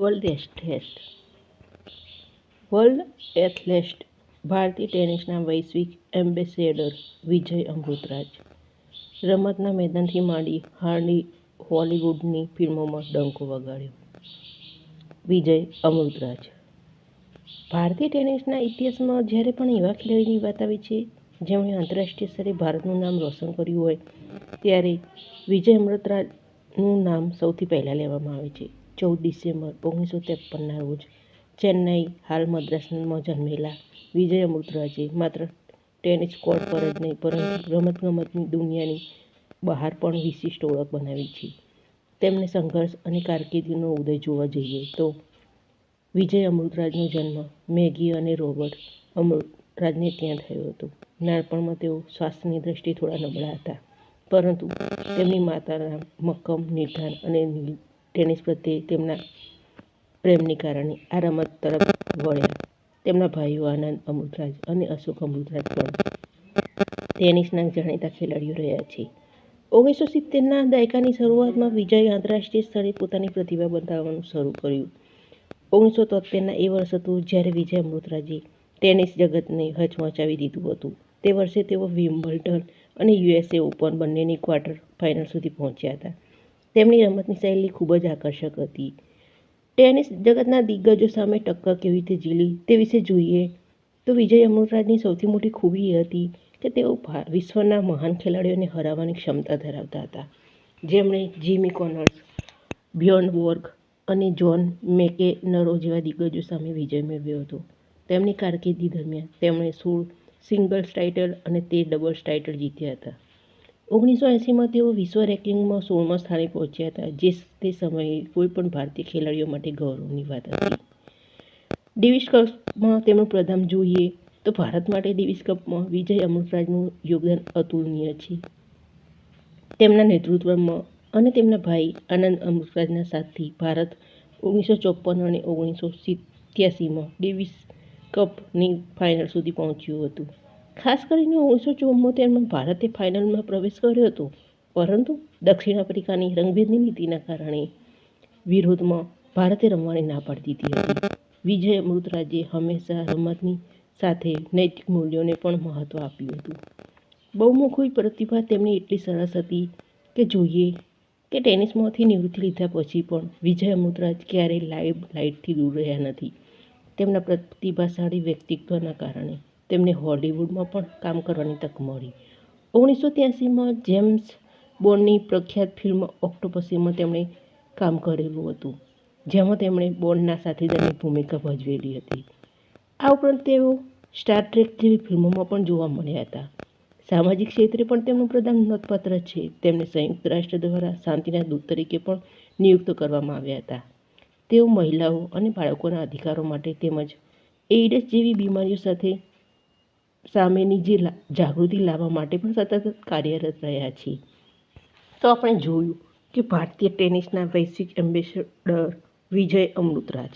World test. World athlete ભારતીય ટેનિસના વૈશ્વિક ambassador વિજય અમૃતરાજ. રમતના મેદાનથી માંડી હોલિવૂડની ફિલ્મોમાં ડંકો વગાડ્યો. વિજય અમૃતરાજ. ભારતીય ટેનિસના ઇતિહાસમાં જ્યારે પણ એવા ખેલાડીની વાત આવે છે જેમણે આંતરરાષ્ટ્રીય સ્તરે ભારતનું નામ રોશન કર્યું હોય ત્યારે વિજય અમૃતરાજનું નામ સૌથી પહેલાં લેવામાં આવે છે. 14 ડિસેમ્બર 1953ના રોજ ચેન્નાઈ, હાલ મદ્રાસમાં જન્મેલા વિજય અમૃતરાજે માત્ર ટેનિસ કોર્ટ પર જ નહીં પરંતુ રમતગમતની દુનિયાની બહાર પણ વિશિષ્ટ ઓળખ બનાવી છે. તેમને સંઘર્ષ અને કારકિર્દીનો ઉદય જોવા જઈએ તો વિજય અમૃતરાજનો જન્મ મેગી અને રોબર્ટ અમૃતરાજને ત્યાં થયો હતો. નાનપણમાં તેઓ સ્વાસ્થ્યની દ્રષ્ટિએ થોડા નબળા હતા, પરંતુ તેમની માતાના મક્કમ નિર્ધાર અને ટેનિસ પ્રત્યે તેમના પ્રેમને કારણે આ રમત તરફ વળ્યા. તેમના ભાઈઓ આનંદ અમૃતરાજ અને અશોક અમૃતરાજ પણ ટેનિસના જાણીતા ખેલાડીઓ રહ્યા છે. 1970ના દાયકાની શરૂઆતમાં વિજયે આંતરરાષ્ટ્રીય સ્તરે પોતાની પ્રતિભા બતાવવાનું શરૂ કર્યું. 1973ના એ વર્ષ હતું જ્યારે વિજય અમૃતરાજે ટેનિસ જગતને હચમચાવી દીધું હતું. તે વર્ષે તેઓ વિમ્બલ્ડન અને યુએસ ઓપન બંનેની ક્વાર્ટર ફાઇનલ સુધી પહોંચ્યા હતા. તેમની રમતની શૈલી ખૂબ જ આકર્ષક હતી. ટેનિસ જગતના દિગ્ગજો સામે ટક્કર કેવી રીતે ઝીલી તે વિશે જોઈએ તો વિજય અમૃતરાજની સૌથી મોટી ખૂબી એ હતી કે તેઓ વિશ્વના મહાન ખેલાડીઓને હરાવવાની ક્ષમતા ધરાવતા હતા, જેમણે જીમી કોનર્સ, બ્યોર્ન બોર્ગ અને જોન મેકએનરો જેવા દિગ્ગજો સામે વિજય મેળવ્યો હતો. તેમની કારકિર્દી દરમિયાન તેમણે 16 સિંગલ્સ ટાઇટલ અને 13 ડબલ્સ ટાઇટલ જીત્યા હતા. 1980માં તેઓ વિશ્વ રેન્કિંગમાં 16મા સ્થાને પહોંચ્યા હતા, જે તે સમયે કોઈપણ ભારતીય ખેલાડીઓ માટે ગૌરવની વાત હતી. ડેવિસ કપમાં તેમનું પ્રદાન જોઈએ તો ભારત માટે ડેવિસ કપમાં વિજય અમૃતરાજનું યોગદાન અતુલનીય છે. તેમના નેતૃત્વમાં અને તેમના ભાઈ આનંદ અમૃતરાજના સાથથી ભારત 1954 અને 1987માં ડેવિસ કપની ફાઇનલ સુધી પહોંચ્યું હતું. ખાસ કરીને 1974માં ભારતે ફાઇનલમાં પ્રવેશ કર્યો હતો, પરંતુ દક્ષિણ આફ્રિકાની રંગભેદની નીતિના કારણે વિરોધમાં ભારતે રમવાની ના પાડી દીધી હતી. વિજય અમૃતરાજે હંમેશા રમતની સાથે નૈતિક મૂલ્યોને પણ મહત્વ આપ્યું હતું. બહુમુખી પ્રતિભા તેમની એટલી સરસ હતી કે જોઈએ કે ટેનિસમાંથી નિવૃત્તિ લીધા પછી પણ વિજય અમૃતરાજ ક્યારેય લાઇમલાઇટથી દૂર રહ્યા નથી. તેમના પ્રતિભાશાળી વ્યક્તિત્વના કારણે તેમને હોલિવૂડમાં પણ કામ કરવાની તક મળી. 1983માં જેમ્સ બોન્ડની પ્રખ્યાત ફિલ્મ ઓક્ટોપસમાં તેમણે કામ કરેલું હતું, જેમાં તેમણે બોન્ડના સાથીદારની ભૂમિકા ભજવેલી હતી. આ ઉપરાંત તેઓ સ્ટાર ટ્રેક જેવી ફિલ્મોમાં પણ જોવા મળ્યા હતા. સામાજિક ક્ષેત્રે પણ તેમનું પ્રદાન નોંધપાત્ર છે. તેમને સંયુક્ત રાષ્ટ્ર દ્વારા શાંતિના દૂત તરીકે પણ નિયુક્ત કરવામાં આવ્યા હતા. તેઓ મહિલાઓ અને બાળકોના અધિકારો માટે તેમજ એઇડ્સ જેવી બીમારીઓ સાથે સામેની જાગૃતિ લાવવા માટે પણ સતત કાર્યરત રહ્યા છે. તો આપણે જોયું કે ભારતીય ટેનિસના વૈશ્વિક એમ્બેસેડર વિજય અમૃતરાજ.